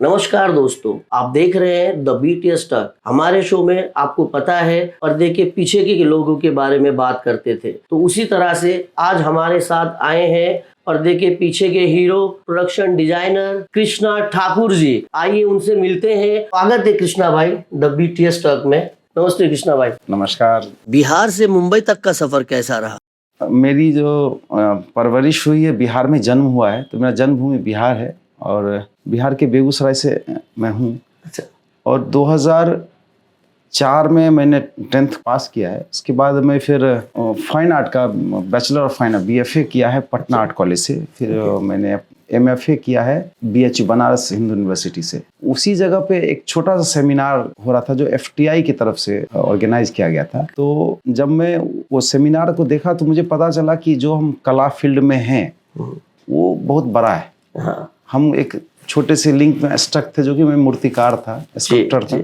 नमस्कार दोस्तों, आप देख रहे हैं द बीटीएस टॉक। हमारे शो में आपको पता है पर्दे के पीछे के लोगों के बारे में बात करते थे, तो उसी तरह से आज हमारे साथ आए हैं पर्दे के पीछे के hero, production designer Krishna Thakur ji. आइए उनसे मिलते हैं। स्वागत है कृष्णा भाई द बीटीएस टॉक में। नमस्ते कृष्णा भाई। नमस्कार। बिहार से मुंबई तक का सफर कैसा रहा? मेरी जो परवरिश हुई है, बिहार में जन्म हुआ है, तो मेरा जन्मभूमि बिहार है और बिहार के बेगूसराय से मैं हूँ। अच्छा। और 2004 में मैंने 10th पास किया है। उसके बाद मैं फिर फाइन आर्ट का bachelor of fine art BFA किया है पटना आर्ट कॉलेज से। फिर मैंने MFA किया है BH बनारस हिंदू यूनिवर्सिटी से। उसी जगह पे एक छोटा सा सेमिनार हो रहा था जो FTI की तरफ से ऑर्गेनाइज किया गया था। तो जब मैं वो सेमिनार को देखा तो मुझे पता चला कि जो हम कला फील्ड में हैं वो बहुत बड़ा है। हाँ। हम एक छोटे से लिंक में स्टक थे, जो कि मैं मूर्तिकार था, स्कल्पटर था।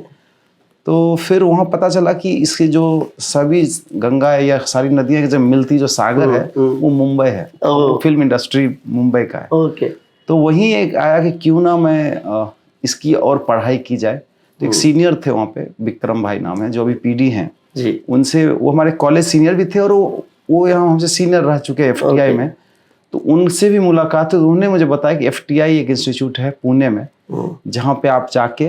तो फिर वहाँ पता चला कि इसके जो सभी गंगा या सारी नदियाँ जब मिलती जो सागर है वो मुंबई है। फिल्म इंडस्ट्री मुंबई का है। ओके। तो वहीं एक आया कि क्यों ना मैं इसकी और पढ़ाई की जाए। तो एक सीनियर थे वहाँ पे, विक्रम भाई नाम है, जो अभी PD हैं जी। उनसे, वो हमारे कॉलेज सीनियर भी थे और वो यहाँ हमसे सीनियर रह चुके हैं FTI में। तो उनसे भी मुलाकात हुई। उन्होंने मुझे बताया कि FTI एक इंस्टीट्यूट है पुणे में, जहाँ पे आप जाके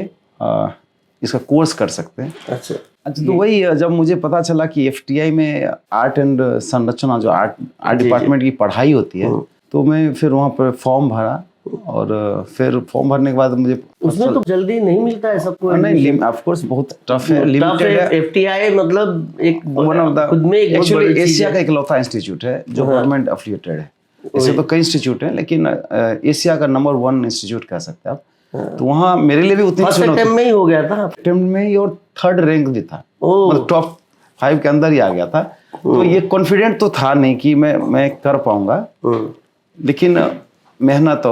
इसका कोर्स कर सकते हैं। अच्छा। तो वही जब मुझे पता चला कि FTI में आर्ट एंड संरचना, जो आर्ट डिपार्टमेंट की पढ़ाई होती है, तो मैं फिर वहाँ पर फॉर्म भरा। और फिर फॉर्म भरने के बाद मुझे उसमें तो जल्दी नहीं मिलता है सबको। नहीं, ऑफ कोर्स बहुत टफ है, लिमिटेड है। FTI मतलब एक वन ऑफ द खुद में एक एक्चुअली एशिया का इकलौता इंस्टीट्यूट है जो गवर्नमेंट एफिलिएटेड है। ऐसे तो कई इंस्टीट्यूट हैं, लेकिन एशिया का नंबर 1 इंस्टीट्यूट कह सकते हैं आप। तो वहाँ मेरे लिए भी उतनी अटेम्प्ट में ही हो गया था। अटेम्प्ट में ही, और 3rd रैंक भी था, मतलब टॉप 5 के अंदर ही आ गया था। तो ये कॉन्फिडेंट तो था नहीं कि मैं कर पाऊंगा, लेकिन मेहनत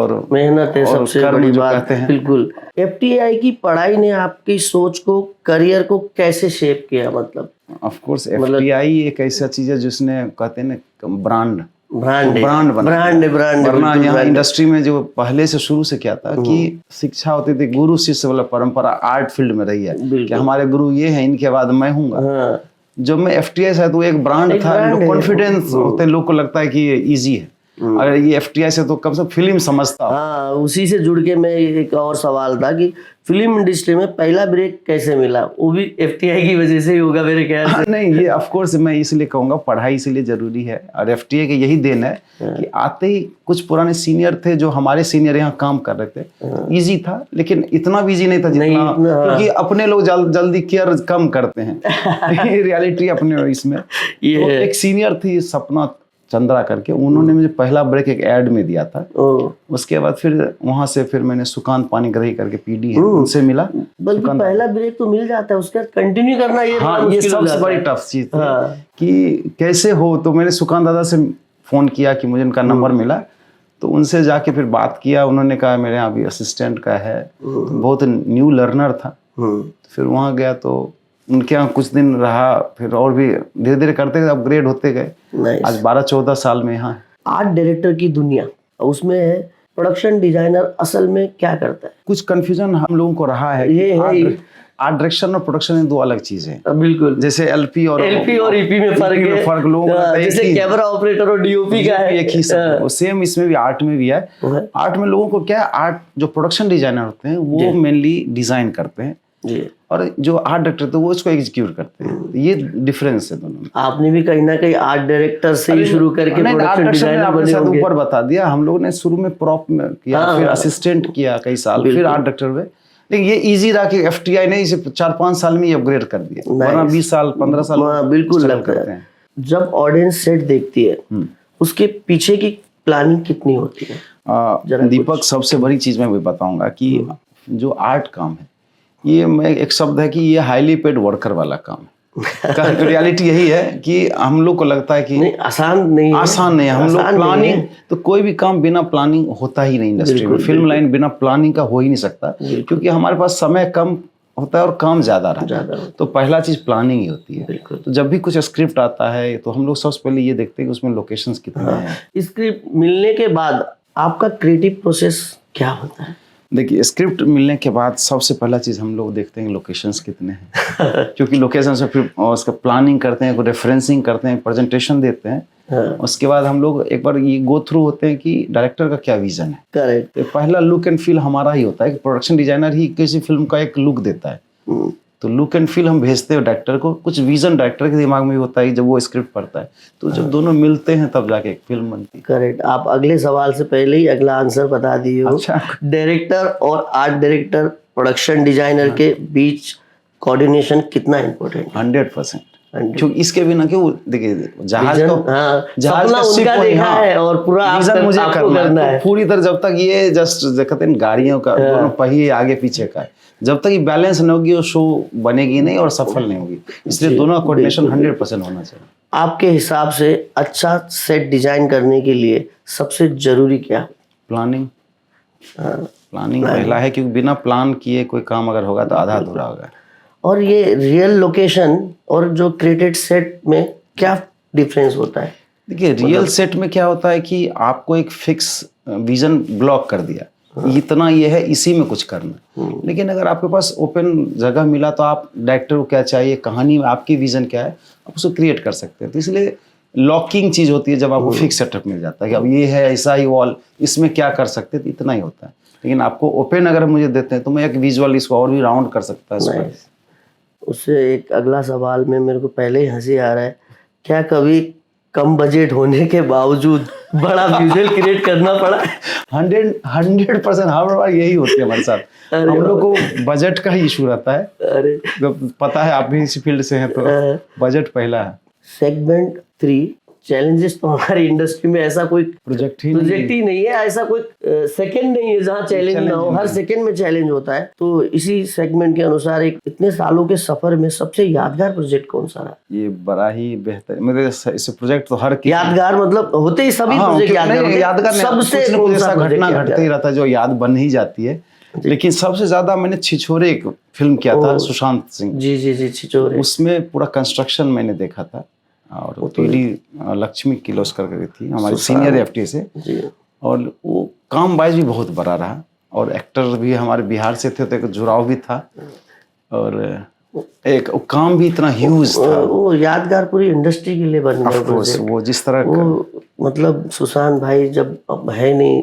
है सबसे बड़ी बात है। बिल्कुल। FTI की पढ़ाई ने आपकी सोच को, करियर को कैसे शेप किया? मतलब ऑफ कोर्स FTI एक ऐसा चीज है जिसने, कहते हैं ना, ब्रांड वरना यहाँ इंडस्ट्री में जो पहले से शुरू से क्या था कि शिक्षा होती थी गुरु शिष्य वाला परंपरा आर्ट फील्ड में रही है कि हमारे गुरु ये हैं, इनके बाद मैं हूँगा। जब मैं FTI से, तो एक ब्रांड था, कॉन्फिडेंस होते, लोग को लगता है कि ये इजी है। अगर ये FTI से तो कम से कम फिल्म समझता। हाँ, उसी से जुड़ के मैं एक और सवाल था कि फिल्म इंडस्ट्री में पहला ब्रेक कैसे मिला? वो भी FTI की वजह से ही होगा मेरे ख्याल से। नहीं, ये ऑफ कोर्स मैं इसलिए कहूँगा, पढ़ाई इसलिए जरूरी है और FTI की यही देन है कि आते ही कुछ पुराने सीनियर थे जो हमारे सीनियर यहाँ काम कर रहे थे। इजी था, लेकिन इतना भी इजी नहीं था जितना, क्योंकि अपने लोग जल्दी केयर कम करते हैं। रियलिटी अपने इसमें। एक सीनियर थी सपना चंद्रा करके, उन्होंने मुझे पहला ब्रेक एक एड में दिया था। उसके बाद फिर वहां से फिर मैंने सुकांत पानीग्राही करके PD है, उनसे मिला। बल्कि पहला ब्रेक तो मिल जाता है, उसके बाद कंटिन्यू करना ये सबसे बड़ी टफ चीज थी कि कैसे हो। तो मैंने सुकांत दादा से फोन किया कि मुझे उनका नंबर मिला, तो उनसे जाके फिर बात किया। उन्होंने कहा मेरे यहाँ अभी असिस्टेंट का है, बहुत न्यू लर्नर था। फिर वहाँ गया तो उनके यहाँ कुछ दिन रहा, फिर और भी धीरे धीरे करते गए, अपग्रेड होते गए। आज 12-14 साल में यहाँ। आर्ट डायरेक्टर की दुनिया, उसमें है प्रोडक्शन डिजाइनर असल में क्या करता है? कुछ कंफ्यूजन हम लोगों को रहा है। ये है आर्ट डायरेक्शन और प्रोडक्शन में 2 अलग चीजें हैं। बिल्कुल। जैसे LP और EP में फर्क लोगों को, जैसे कैमरा ऑपरेटर और DOP का है एक ही सब। सेम इसमें भी, आर्ट में भी है। आर्ट में लोगों को क्या है, आर्ट जो प्रोडक्शन डिजाइनर होते हैं वो मेनली डिजाइन करते हैं और जो आर्ट डायरेक्टर थे वो इसको एग्जीक्यूट करते हैं। ये डिफरेंस है दोनों में। आपने भी कहीं ना कहीं आर्ट डायरेक्टर से ही शुरू करके प्रोडक्शन डिजाइनर बने होंगे। ऊपर बता दिया, हम लोगों ने शुरू में प्रॉप में किया, फिर असिस्टेंट किया कई साल, फिर आर्ट डायरेक्टर हुए। लेकिन ये इजी रहा कि FTI ने इसे 4-5 साल में ही अपग्रेड कर दिया, वरना 20 साल 15 साल बिल्कुल लगता है। जब ऑडियंस सेट देखती है, उसके पीछे की प्लानिंग कितनी होती है? दीपक, सबसे बड़ी चीज मैं बताऊंगा कि जो आर्ट काम है, ये मैं एक शब्द है कि ये हाईली पेड वर्कर वाला काम है। रियलिटी यही है कि हम लोग को लगता है कि आसान नहीं है। हम लोग प्लानिंग, तो कोई भी काम बिना प्लानिंग होता ही नहीं इंडस्ट्री में। फिल्म लाइन बिना प्लानिंग का हो ही नहीं सकता, क्योंकि हमारे पास समय कम होता है और काम ज्यादा रहता है। तो पहला चीज प्लानिंग ही होती है। तो जब भी कुछ स्क्रिप्ट आता है तो हम लोग सबसे पहले ये देखते हैं कि उसमें लोकेशंस कितने हैं। स्क्रिप्ट मिलने के बाद आपका क्रिएटिव प्रोसेस क्या होता है? देखिए स्क्रिप्ट मिलने के बाद सबसे पहला चीज़ हम लोग देखते हैं लोकेशंस कितने हैं क्योंकि लोकेशन से फिर उसका प्लानिंग करते हैं, रेफरेंसिंग करते हैं, प्रेजेंटेशन देते हैं। उसके बाद हम लोग एक बार ये गो थ्रू होते हैं कि डायरेक्टर का क्या विजन है। करेक्ट। तो पहला लुक एंड फील हमारा ही होता है कि प्रोडक्शन डिजाइनर ही किसी फिल्म का एक लुक देता है। तो लुक एंड फील हम भेजते हैं डायरेक्टर को, कुछ विजन डायरेक्टर के दिमाग में भी होता है जब वो स्क्रिप्ट पढ़ता है। तो जब दोनों मिलते हैं तब जाके एक फिल्म बनती है। करेक्ट। आप अगले सवाल से पहले ही अगला आंसर बता दिए हो। अच्छा। डायरेक्टर और आर्ट डायरेक्टर, प्रोडक्शन डिजाइनर के बीच कोऑर्डिनेशन कितना इम्पोर्टेंट है? 100%। क्योंकि इसके बिना क्यों, देखिए जहाज जहाज का उनका देखा है और पूरा मुझे करना है पूरी तरह। जब तक ये जस्ट कहते हैं गाड़ियों का दोनों पहिए आगे पीछे का है, जब तक ये बैलेंस नहीं होगी वो शो बनेगी नहीं और सफल नहीं होगी। इसलिए दोनों कोऑर्डिनेशन 100% होना चाहिए। आपके हिसाब से अच्छा सेट डिजाइन करने के लिए सबसे जरूरी क्या? प्लानिंग। प्लानिंग पहला है, क्योंकि बिना प्लान किए कोई काम अगर होगा तो आधा अधूरा होगा। और ये रियल लोकेशन और जो क्रिएटेड सेट में क्या डिफरेंस होता है? देखिए रियल सेट में क्या होता है कि आपको एक फिक्स विजन ब्लॉक कर दिया, इतना ये है, इसी में कुछ करना। लेकिन अगर आपके पास ओपन जगह मिला तो आप डायरेक्टर को क्या चाहिए, कहानी में आपकी विजन क्या है, आप उसको क्रिएट कर सकते हैं। तो इसलिए लॉकिंग चीज़ होती है जब आपको फिक्स सेटअप मिल जाता है कि अब ये है, ऐसा ही वॉल, इसमें क्या कर सकते हैं, तो इतना ही होता है। लेकिन आपको ओपन अगर मुझे देते हैं तो मैं एक विजुअल इसको और भी राउंड कर सकता है। उससे एक अगला सवाल में मेरे को पहले ही हंसी आ रहा है, क्या कभी कम बजट होने के बावजूद बड़ा विजुअल क्रिएट करना पड़ा? 100% हर बार यही होती है हमारे साथ। हम लोग को बजट का ही इशू रहता है। अरे जब पता है आप भी इसी फील्ड से हैं तो बजट पहला है। सेगमेंट 3 चैलेंजेस तो हमारी इंडस्ट्री में ऐसा कोई प्रोजेक्ट ही नहीं है, ऐसा कोई सेकंड नहीं है जहाँ चैलेंज ना हो। हर सेकंड में चैलेंज होता है। तो इसी सेगमेंट के अनुसार एक इतने सालों के सफर में सबसे यादगार प्रोजेक्ट कौन सा रहा? ये बड़ा ही बेहतर, मेरे इस प्रोजेक्ट तो हर यादगार मतलब होते ही सभी प्रोजेक्ट यादगार, सबसे ऐसा घटना घटते ही रहता है जो याद बन ही जाती है। लेकिन सबसे ज्यादा मैंने छिछोरे एक फिल्म किया था सुशांत सिंह। जी छिछोरे। उसमें पूरा कंस्ट्रक्शन मैंने देखा था और पीडी लक्ष्मी किर्लोस्कर करके थी हमारी सीनियर एफटी से। और वो काम वाइज भी बहुत बड़ा रहा और एक्टर भी हमारे बिहार से थे तो एक जुड़ाव भी था और एक काम भी इतना ह्यूज था। वो यादगार पूरी इंडस्ट्री के लिए बन गया। वो जिस तरह वो मतलब सुशांत भाई जब अब है नहीं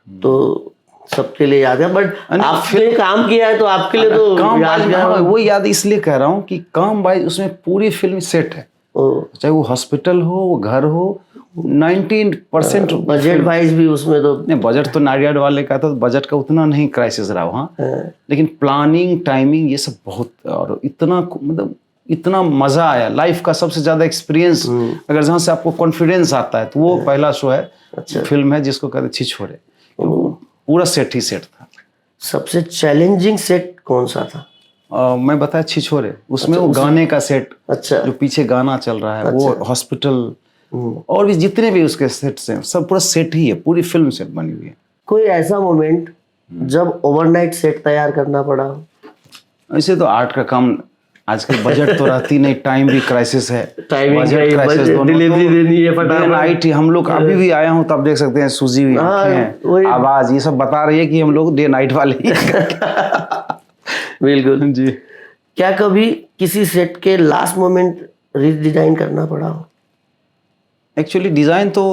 तो सबके लिए याद है, बट आपने काम किया है तो आपके लिए तो काम यादगार। वो याद इसलिए कह रहा हूँ कि काम वाइज उसमें पूरी फिल्म सेट है, चाहे वो हॉस्पिटल हो, वो घर हो, 90% बजट वाइज भी उसमें तो नहीं। बजट तो नारियल वाले का था, तो बजट का उतना नहीं क्राइसिस रहा वहाँ। लेकिन प्लानिंग, टाइमिंग, ये सब बहुत, और इतना मतलब इतना मजा आया। लाइफ का सबसे ज्यादा एक्सपीरियंस अगर जहाँ से आपको कॉन्फिडेंस आता है तो वो पहला शो है, फिल्म है जिसको कहते छिछोरे। पूरा सेट ही सेट था। सबसे चैलेंजिंग सेट कौन सा था? मैं बताया छिछोरे। उसमें वो गाने का सेट, जो पीछे गाना चल रहा है, वो हॉस्पिटल और भी जितने भी उसके सेट्स हैं सब पूरा सेट ही है, पूरी फिल्म सेट बनी हुई है। कोई ऐसा मोमेंट जब ओवरनाइट सेट तैयार करना पड़ा? ऐसे तो आर्ट का काम आजकल बजट तो रहती नहीं, टाइम भी क्राइसिस है, बजट क्राइसिस, डिलीवरी देनी है फटाफट। हम लोग अभी भी आया हूँ तो आप देख सकते हैं सूजी हुई आंखें, आवाज, ये सब बता रही है कि हम लोग डे नाइट वाले ही। बिल्कुल जी। क्या कभी किसी सेट के लास्ट मोमेंट रीडिजाइन करना पड़ा हो? एक्चुअली डिज़ाइन तो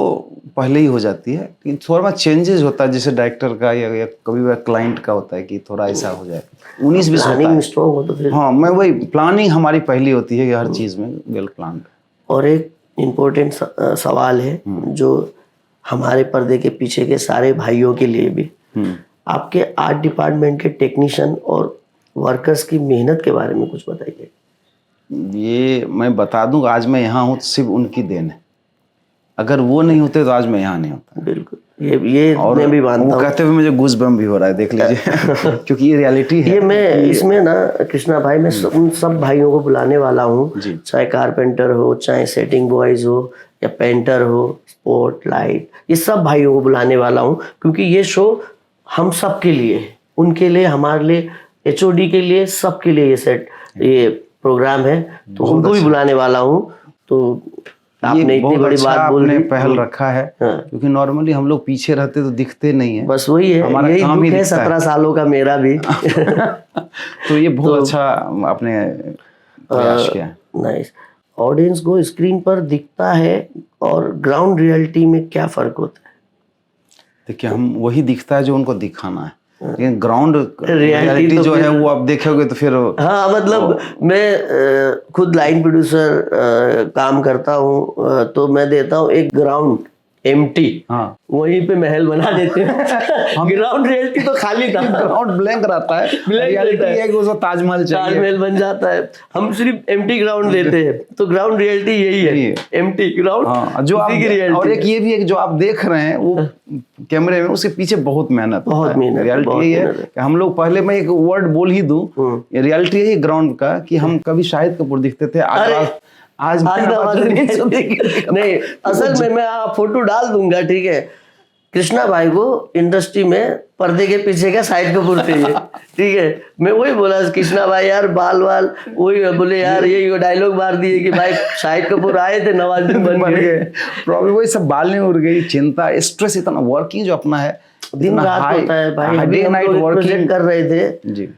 पहले ही हो जाती है, लेकिन थोड़ा बहुत चेंजेस होता है, जैसे डायरेक्टर का या कभी वह क्लाइंट का होता है कि थोड़ा ऐसा हो जाए, 19-20 होता है। स्ट्रॉन्ग हो तो फिर हाँ, मैं वही प्लानिंग हमारी पहली होती है कि हर चीज़ में वेल प्लान। और एक इम्पोर्टेंट सवाल है जो हमारे पर्दे के पीछे के सारे भाइयों के लिए भी, आपके आर्ट डिपार्टमेंट के टेक्नीशियन और वर्कर्स की मेहनत के बारे में कुछ बताइए। ये मैं बता दूं, आज मैं यहाँ हूँ तो सिर्फ उनकी देन है। अगर वो नहीं होते तो आज मैं यहाँ नहीं होता। बिल्कुल, ये और मैं भी मानता हूँ। वो कहते हुए मुझे गूज बम भी हो रहा है, देख लीजिए। क्योंकि ये रियलिटी है। ये मैं इसमें ना कृष्णा भाई, मैं उन सब भाइयों को बुलाने वाला हूँ, चाहे कारपेंटर हो, चाहे सेटिंग बॉयज हो, या पेंटर हो, स्पॉट लाइट, ये सब भाइयों को बुलाने वाला हूँ, क्योंकि ये शो हम सब के लिए है, उनके लिए, हमारे लिए, HOD के लिए, सबके लिए ये प्रोग्राम है, तो उनको भी बुलाने वाला हूँ। तो आपने इतनी बड़ी बात बोल आपने दी। पहल रखा है, क्योंकि नॉर्मली हम लोग पीछे रहते तो दिखते नहीं है। बस वही है, हमारा यही काम ही दुख है दिखता है। 17 सालों का मेरा भी। तो ये बहुत अच्छा आपने प्रयास किया है। नाइस। ऑडियंस को स्क्रीन पर दिखता है और ग्राउंड रियलिटी में क्या फर्क होता है? देखिए, हम वही दिखता है जो उनको दिखाना है, लेकिन ग्राउंड रियलिटी रियलिटी तो जो फिर- है वो आप देखोगे तो फिर हाँ मतलब मैं खुद लाइन प्रोड्यूसर काम करता हूँ, तो मैं देता हूँ एक ग्राउंड एम्प्टी, हाँ, वहीं पे महल बना देते हैं। ग्राउंड रियलिटी तो खाली था, ग्राउंड ब्लैंक रहता है, Blank रियलिटी रहता है। है कि उसको ताजमहल चाहिए। ताजमहल बन जाता है। हम सिर्फ एम्प्टी ग्राउंड देते हैं, तो ग्राउंड रियलिटी यही यही है, है। Empty ground. हाँ, जो आप उसी की और reality एक ये भी है कि जो आप देख रहे हैं वो कैमरे में, उसके पीछे बहुत मेहनत बहुत होता है। मेहनत है, रियलिटी बहुत यही है मेहनत है। कि हम लोग पहले, मैं एक वर्ड बोल ही दूं, ये रियलिटी यही ग्राउंड का कि हम कभी शाहिद कपूर दिखते थे, अरे, आज नहीं, असल में मैं फोटो डाल दूंगा, ठीक है। कृष्णा भाई को इंडस्ट्री में पर्दे के पीछे का शाहिद कपूर चाहिए, ठीक है। मैं वही बोला कृष्णा भाई यार बाल वही बोले यार ये डायलॉग मार दिए कि भाई शाहिद कपूर आए थे नवाजुद्दीन बन गए। प्रॉब्लम वही सब, बाल नहीं उड़ गई, चिंता, स्ट्रेस, इतना वर्किंग जो अपना है, दिन रात होता है भाई। अभी डे हम नाइट लोग एक प्रोजेक्ट वर्किंग कर रहे थे, जी।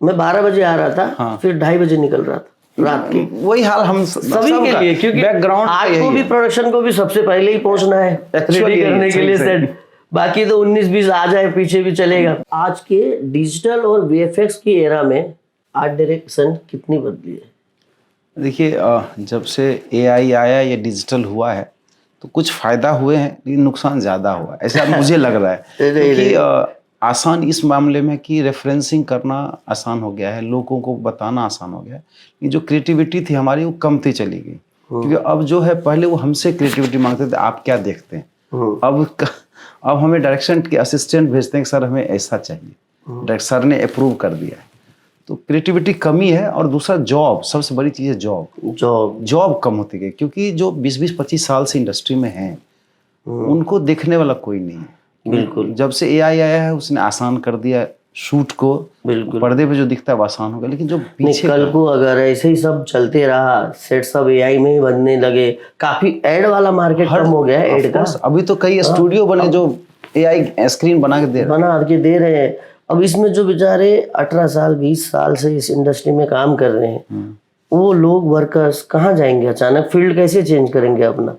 मैं 12 बजे आ रहा था, हाँ। फिर 2:30 बजे निकल रहा था रात के। वही हाल हम सभी के लिए, क्योंकि बैकग्राउंड आपको भी प्रोडक्शन को भी सबसे पहले ही पहुंचना है रेडी करने के लिए सेट। बाकी तो 19-20 आ जाए पीछे भी चलेगा। आज के डिजिटल और वीएफएक्स की एरा में आर्ट डायरेक्शन कितनी बदली है? देखिए, जब से एआई आया या डिजिटल हुआ है तो कुछ फायदा हुए हैं, लेकिन नुकसान ज्यादा हुआ है, ऐसा मुझे लग रहा है। क्योंकि आसान इस मामले में कि रेफरेंसिंग करना आसान हो गया है, लोगों को बताना आसान हो गया है, कि जो क्रिएटिविटी थी हमारी वो कमती चली गई। क्योंकि अब जो है, पहले वो हमसे क्रिएटिविटी मांगते थे, आप क्या देखते हैं। अब हमें डायरेक्शन के असिस्टेंट भेजते हैं कि सर हमें ऐसा चाहिए, डायरेक्टर सर ने अप्रूव कर दिया है। तो क्रिएटिविटी कमी है। और दूसरा जॉब, सबसे बड़ी चीज़ है जॉब कम होती गई, क्योंकि जो 20-25 साल से इंडस्ट्री में हैं उनको देखने वाला कोई नहीं है। बिल्कुल। जब से एआई आया है उसने आसान कर दिया शूट को, बिल्कुल। पर्दे पे जो दिखता है वो आसान हो गया, लेकिन जो पीछे कल को अगर ऐसे ही सब चलते रहा, सेट सब एआई में ही बनने लगे, काफी एड वाला मार्केट कम हो गया है एड का। अभी तो कई स्टूडियो बने जो एआई स्क्रीन बना के दे रहे हैं। अब इसमें जो बेचारे 18 साल 20 साल से इस इंडस्ट्री में काम कर रहे हैं, वो लोग वर्कर्स कहाँ जाएंगे? अचानक फील्ड कैसे चेंज करेंगे अपना?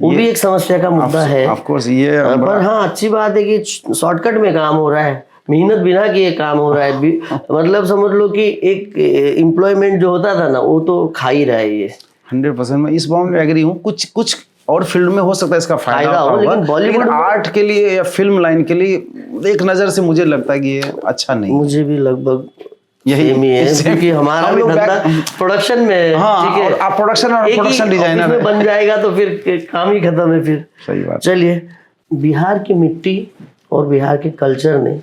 वो भी एक समस्या का मुद्दा है। ऑफ कोर्स ये पर हाँ, अच्छी बात है कि शॉर्टकट में काम हो रहा है, मेहनत बिना किए काम हो रहा है। मतलब समझ लो कि एक एम्प्लॉयमेंट जो होता था ना, वो तो खा ही रहा है ये। 100% मैं इस बात में एग्री हूँ। कुछ और फील्ड में हो सकता है इसका फायदा हो, लेकिन बॉलीवुड आर्ट के लिए या फिल्म लाइन के लिए एक नजर से मुझे लगता है कि ये अच्छा नहीं। मुझे भी लगभग यही है, क्योंकि हमारा भी धंधा प्रोडक्शन में है। हाँ, ठीक है, आप प्रोडक्शन डिजाइनर में बन जाएगा तो फिर काम ही खत्म है फिर। सही बात। चलिए, बिहार की मिट्टी और बिहार के कल्चर ने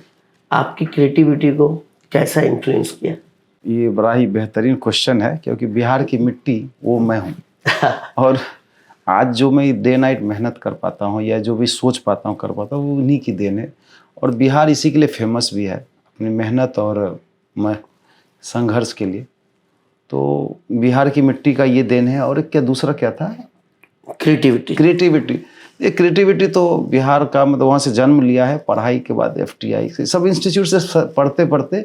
आपकी क्रिएटिविटी को कैसा इन्फ्लुएंस किया? ये बड़ा ही बेहतरीन क्वेश्चन है, क्योंकि बिहार की मिट्टी वो मैं हूँ। और आज जो मैं डे नाइट मेहनत कर पाता हूँ या जो भी सोच पाता हूँ कर पाता हूँ, वो उन्हीं की देन है। और बिहार इसी के लिए फेमस भी है, अपनी मेहनत और संघर्ष के लिए। तो बिहार की मिट्टी का ये देन है। और क्या दूसरा क्या था? क्रिएटिविटी। ये क्रिएटिविटी तो बिहार का, मतलब वहाँ से जन्म लिया है। पढ़ाई के बाद FTI से, सब इंस्टीट्यूट से पढ़ते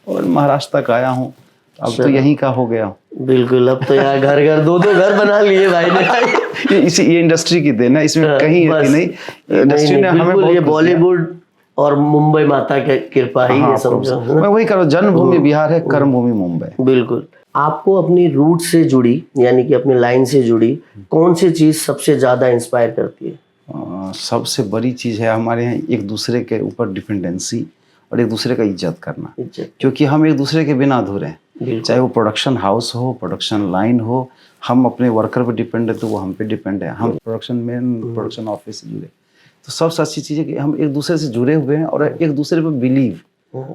और महाराष्ट्र तक आया हूँ। अब तो यहीं का हो गया। बिल्कुल, अब तो यहाँ घर दो घर बना लिए भाई ने। ये इंडस्ट्री की देन है, इसमें कहीं नहीं। इंडस्ट्री ने हमें बहुत, ये बॉलीवुड और मुंबई माता की कृपा ही है, समझो। मैं वही करो, जन्मभूमि बिहार है, कर्मभूमि मुंबई। बिल्कुल। आपको अपनी रूट से जुड़ी, यानी कि अपनी लाइन से जुड़ी, कौन सी चीज सबसे ज्यादा इंस्पायर करती है? सबसे बड़ी चीज है हमारे यहाँ एक दूसरे के ऊपर डिपेंडेंसी और एक दूसरे का इज्जत करना। क्योंकि हम एक दूसरे के बिना अधूरे हैं। चाहे वो प्रोडक्शन हाउस हो, प्रोडक्शन लाइन हो, हम अपने वर्कर पे डिपेंड है तो वो हम पे डिपेंड है। हम प्रोडक्शन ऑफिस से जुड़े, तो सबसे अच्छी चीज़ है कि हम एक दूसरे से जुड़े हुए हैं और एक दूसरे पे बिलीव,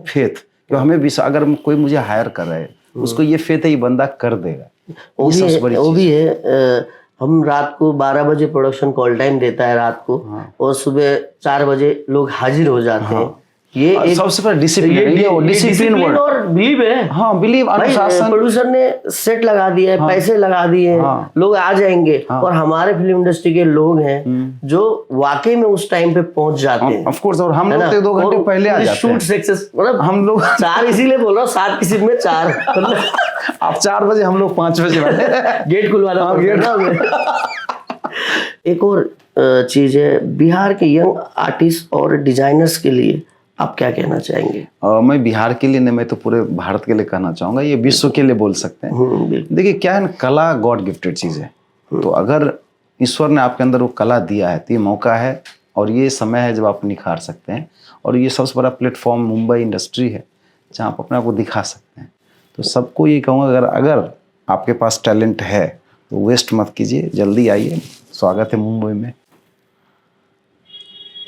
फेथ। कि हमें अगर कोई मुझे हायर कर रहा है, उसको ये फेथ है ये बंदा कर देगा। वो भी है। हम रात को 12 बजे प्रोडक्शन कॉल टाइम देता है रात को, और सुबह 4 बजे लोग हाजिर हो जाते हैं। ये एक सबसे पहले डिसिप्लिन, ये डिसिप्लिन वर्ड और बिलीव है। हाँ, बिलीव, अनुशासन। प्रोड्यूसर ने सेट लगा दिया है, पैसे लगा दिए हैं, लोग आ जाएंगे। और हमारे फिल्म इंडस्ट्री के लोग हैं जो वाकई में उस टाइम पे पहुंच जाते हैं। ऑफ कोर्स, और हम लोग तो 2 घंटे पहले आ जाते हैं। शूट सक्सेस, मतलब हम लोग 4, इसीलिए बोल रहा हूँ 7 की शिफ्ट में 4 आप 4 बजे, हम लोग 5 बजे गेट खुलवाना पड़ता है ना। एक और चीज है, बिहार के यंग आर्टिस्ट और डिजाइनर्स के लिए आप क्या कहना चाहेंगे? मैं बिहार के लिए नहीं, मैं तो पूरे भारत के लिए कहना चाहूंगा, ये विश्व के लिए बोल सकते हैं। देखिए क्या है ना, कला गॉड गिफ्टेड चीज है। तो अगर ईश्वर ने आपके अंदर वो कला दिया है तो ये मौका है और ये समय है जब आप निखार सकते हैं। और ये सबसे बड़ा प्लेटफॉर्म मुंबई इंडस्ट्री है जहाँ आप अपने आप को दिखा सकते हैं। तो सबको ये कहूँगा, अगर आपके पास टैलेंट है तो वेस्ट मत कीजिए, जल्दी आइए, स्वागत है मुंबई में।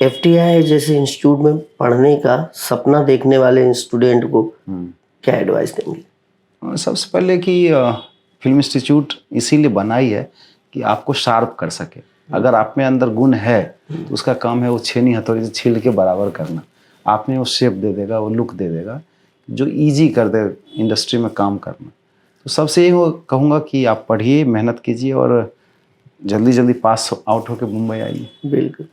FTI जैसे इंस्टीट्यूट में पढ़ने का सपना देखने वाले स्टूडेंट को क्या एडवाइस देंगे? सबसे पहले कि फिल्म इंस्टीट्यूट इसीलिए बनाई है कि आपको शार्प कर सके। अगर आप में अंदर गुण है तो उसका काम है वो छेनी हथौड़ी से छील के बराबर करना। आप में वो शेप दे देगा, वो लुक दे देगा जो इजी कर दे इंडस्ट्री में काम करना। तो सबसे यही कहूँगा कि आप पढ़िए, मेहनत कीजिए और जल्दी जल्दी पास आउट होकर मुंबई आइए। बिल्कुल।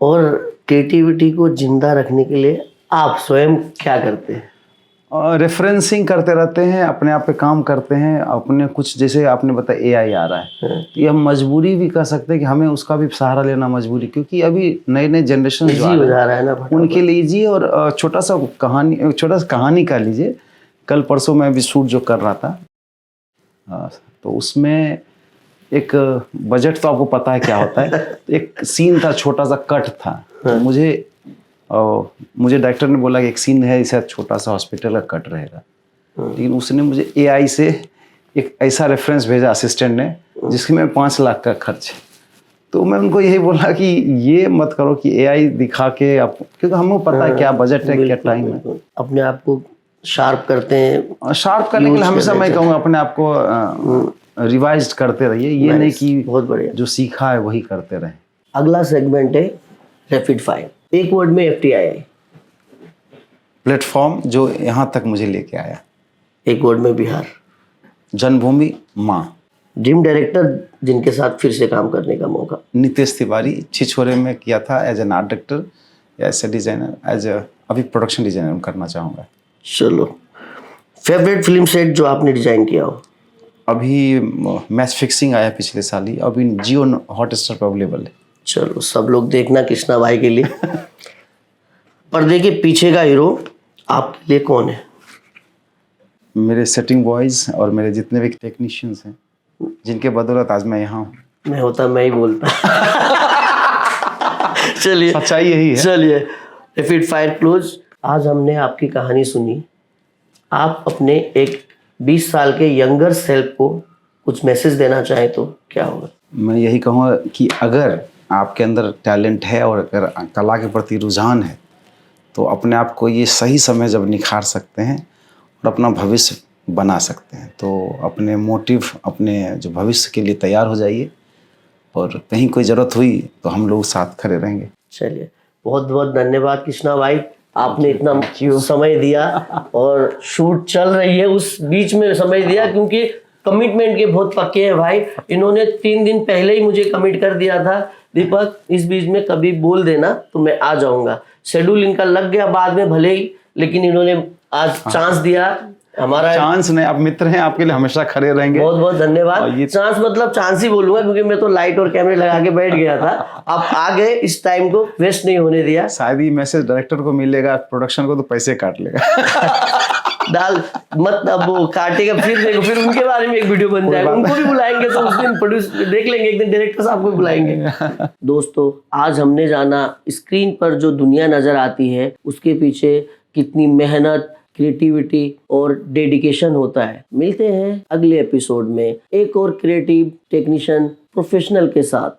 और क्रिएटिविटी को जिंदा रखने के लिए आप स्वयं क्या करते हैं? रेफरेंसिंग करते रहते हैं, अपने आप पे काम करते हैं, अपने कुछ, जैसे आपने बताया AI आ रहा है, तो ये हम मजबूरी भी कह सकते हैं कि हमें उसका भी सहारा लेना मजबूरी, क्योंकि अभी नए नए जनरेशन जो आ रहा है ना, उनके लिए इजी। और छोटा सा कहानी का लीजिए, कल परसों मैं भी शूट जो कर रहा था, तो उसमें एक बजट तो आपको पता है क्या होता है। तो एक सीन था, छोटा सा कट था, तो मुझे डायरेक्टर ने बोला कि एक सीन है, इसे छोटा सा हॉस्पिटल का कट रहेगा, लेकिन उसने मुझे AI से एक ऐसा रेफरेंस भेजा असिस्टेंट ने जिसकी में 5 लाख का खर्च है। तो मैं उनको यही बोला कि ये मत करो कि AI दिखा के आप, क्योंकि हमको पता है क्या बजट है, क्या टाइम है। अपने आप को शार्प करते हैं, शार्प करने के लिए हमेशा मैं कहूँगा अपने आप को रिवाइज करते रहिए। ये नहीं कि बहुत बढ़िया, जो सीखा है वही करते रहे। अगला सेगमेंट है रैपिड फायर। एक वर्ड में FTI प्लेटफॉर्म जो यहाँ तक मुझे लेके आया। एक वर्ड में बिहार। जन्मभूमि, माँ। ड्रीम डायरेक्टर जिनके साथ फिर से काम करने का मौका? नितेश तिवारी, छिछोरे में किया था as an art director, as a designer, अभी प्रोडक्शन डिजाइनर करना चाहूँगा। चलो, फेवरेट फिल्म सेट जो आपने डिजाइन किया हो? अभी मैच फिक्सिंग आया पिछले साल ही, अभी जियो हॉटस्टार पर अवेलेबल है। चलो, सब लोग देखना कृष्णा भाई के लिए। पर्दे के पीछे का हीरो आपके लिए कौन है? मेरे सेटिंग बॉयज और मेरे जितने भी टेक्नीशियंस हैं, जिनके बदौलत आज मैं यहाँ हूँ। मैं होता मैं ही बोलता। चलिए, सच्चाई यही है। चलिए, रैपिड फायर क्लोज। आज हमने आपकी कहानी सुनी। आप अपने एक 20 साल के यंगर सेल्फ को कुछ मैसेज देना चाहें तो क्या होगा? मैं यही कहूँगा कि अगर आपके अंदर टैलेंट है और अगर कला के प्रति रुझान है तो अपने आप को ये सही समय जब निखार सकते हैं और अपना भविष्य बना सकते हैं। तो अपने मोटिव, अपने जो भविष्य के लिए तैयार हो जाइए और कहीं कोई ज़रूरत हुई तो हम लोग साथ खड़े रहेंगे। चलिए, बहुत बहुत धन्यवाद कृष्णा भाई, आपने इतना समय दिया और शूट चल रही है उस बीच में समय दिया, क्योंकि कमिटमेंट के बहुत पक्के हैं भाई। इन्होंने 3 दिन पहले ही मुझे कमिट कर दिया था, दीपक इस बीच में कभी बोल देना तो मैं आ जाऊंगा। शेड्यूल इनका लग गया बाद में भले ही, लेकिन इन्होंने आज चांस दिया। हमारा चांस नहीं, आप मित्र हैं, आपके लिए हमेशा खड़े रहेंगे। बहुत बहुत धन्यवाद। ये चांस मतलब चांस ही बोलूंगा, क्योंकि मैं तो लाइट और कैमरे लगा के बैठ गया था। आप आ गए, इस टाइम को वेस्ट नहीं होने दिया। शायद ये मैसेज डायरेक्टर को मिलेगा, प्रोडक्शन को तो पैसे काट लेगा। डाल मत, अब वो काटेगा फिर देखो, फिर उनके बारे में एक वीडियो बन जाएगा, उनको भी बुलाएंगे तो उस दिन प्रोड्यूस देख लेंगे, एक दिन डायरेक्टर साहब को भी बुलाएंगे। दोस्तों, आज हमने जाना स्क्रीन पर जो दुनिया नजर आती है उसके पीछे कितनी मेहनत, क्रिएटिविटी और डेडिकेशन होता है। मिलते हैं अगले एपिसोड में एक और क्रिएटिव टेक्नीशियन प्रोफेशनल के साथ।